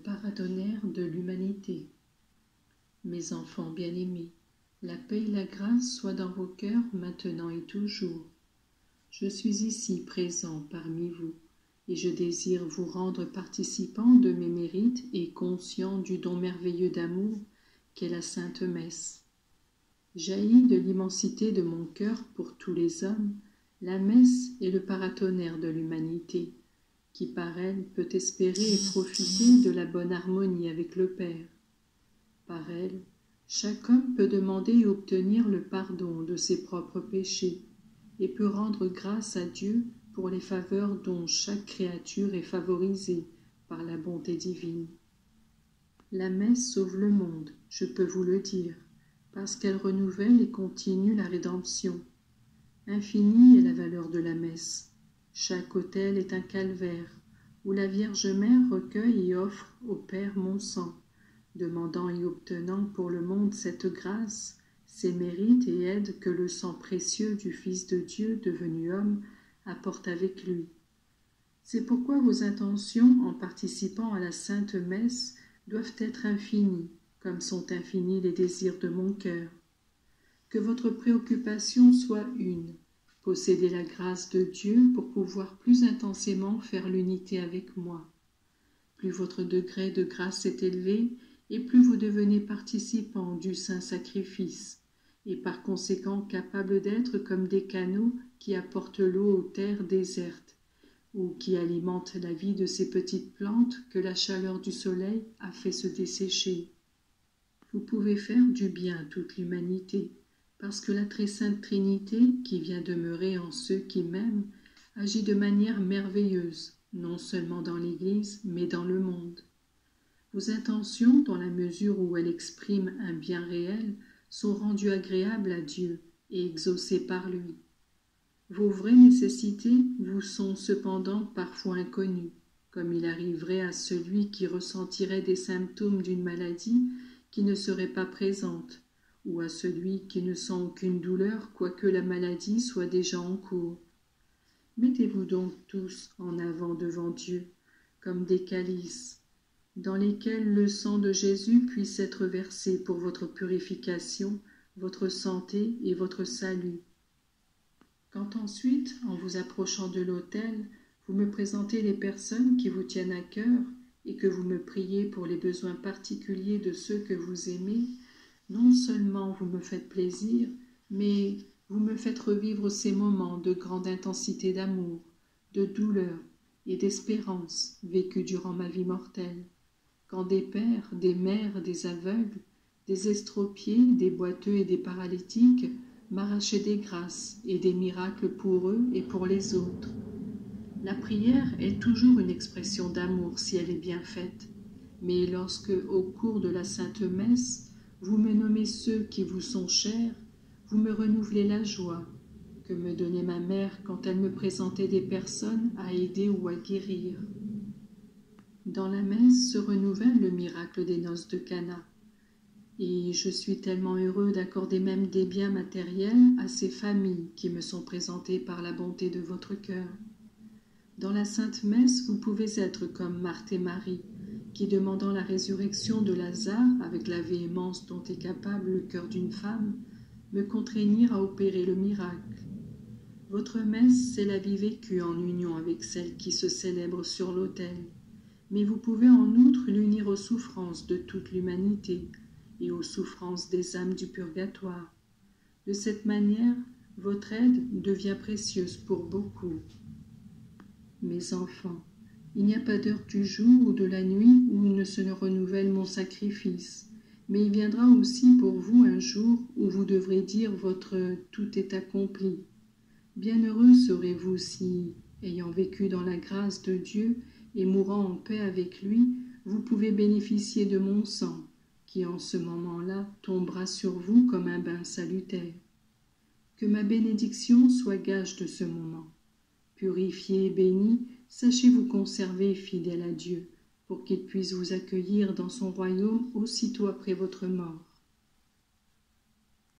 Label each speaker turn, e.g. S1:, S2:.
S1: paratonnerre de l'humanité. Mes enfants bien-aimés, la paix et la grâce soient dans vos cœurs maintenant et toujours. Je suis ici présent parmi vous, et je désire vous rendre participants de mes mérites et conscient du don merveilleux d'amour qu'est la Sainte Messe. Jaillit de l'immensité de mon cœur pour tous les hommes, la messe est le paratonnerre de l'humanité, qui par elle peut espérer et profiter de la bonne harmonie avec le Père. Par elle, chaque homme peut demander et obtenir le pardon de ses propres péchés et peut rendre grâce à Dieu pour les faveurs dont chaque créature est favorisée par la bonté divine. La messe sauve le monde, je peux vous le dire, parce qu'elle renouvelle et continue la rédemption. Infinie est la valeur de la messe. Chaque autel est un calvaire, où la Vierge Mère recueille et offre au Père mon sang, demandant et obtenant pour le monde cette grâce, ces mérites et aides que le sang précieux du Fils de Dieu devenu homme apporte avec lui. C'est pourquoi vos intentions en participant à la Sainte Messe doivent être infinies, comme sont infinis les désirs de mon cœur. Que votre préoccupation soit une, posséder la grâce de Dieu pour pouvoir plus intensément faire l'unité avec moi. Plus votre degré de grâce est élevé, et plus vous devenez participant du saint sacrifice, et par conséquent capable d'être comme des canaux qui apportent l'eau aux terres désertes, ou qui alimentent la vie de ces petites plantes que la chaleur du soleil a fait se dessécher. Vous pouvez faire du bien à toute l'humanité, parce que la très sainte Trinité, qui vient demeurer en ceux qui m'aiment, agit de manière merveilleuse, non seulement dans l'Église, mais dans le monde. Vos intentions, dans la mesure où elles expriment un bien réel, sont rendues agréables à Dieu et exaucées par lui. Vos vraies nécessités vous sont cependant parfois inconnues, comme il arriverait à celui qui ressentirait des symptômes d'une maladie qui ne serait pas présente, ou à celui qui ne sent aucune douleur, quoique la maladie soit déjà en cours. Mettez-vous donc tous en avant devant Dieu, comme des calices, dans lesquels le sang de Jésus puisse être versé pour votre purification, votre santé et votre salut. Quand ensuite, en vous approchant de l'autel, vous me présentez les personnes qui vous tiennent à cœur et que vous me priez pour les besoins particuliers de ceux que vous aimez, non seulement vous me faites plaisir, mais vous me faites revivre ces moments de grande intensité d'amour, de douleur et d'espérance vécus durant ma vie mortelle, quand des pères, des mères, des aveugles, des estropiés, des boiteux et des paralytiques m'arrachaient des grâces et des miracles pour eux et pour les autres. La prière est toujours une expression d'amour si elle est bien faite, mais lorsque, au cours de la Sainte Messe, vous me nommez ceux qui vous sont chers, vous me renouvelez la joie que me donnait ma mère quand elle me présentait des personnes à aider ou à guérir. Dans la messe se renouvelle le miracle des noces de Cana, et je suis tellement heureux d'accorder même des biens matériels à ces familles qui me sont présentées par la bonté de votre cœur. Dans la Sainte Messe, vous pouvez être comme Marthe et Marie, qui, demandant la résurrection de Lazare avec la véhémence dont est capable le cœur d'une femme, me contraignirent à opérer le miracle. Votre messe, c'est la vie vécue en union avec celle qui se célèbre sur l'autel, mais vous pouvez en outre l'unir aux souffrances de toute l'humanité et aux souffrances des âmes du purgatoire. De cette manière, votre aide devient précieuse pour beaucoup. Mes enfants, il n'y a pas d'heure du jour ou de la nuit où ne se renouvelle mon sacrifice, mais il viendra aussi pour vous un jour où vous devrez dire votre « tout est accompli ». Bienheureux serez-vous si, ayant vécu dans la grâce de Dieu et mourant en paix avec lui, vous pouvez bénéficier de mon sang, qui en ce moment-là tombera sur vous comme un bain salutaire. Que ma bénédiction soit gage de ce moment. Purifié et béni, sachez vous conserver fidèle à Dieu, pour qu'il puisse vous accueillir dans son royaume aussitôt après votre mort.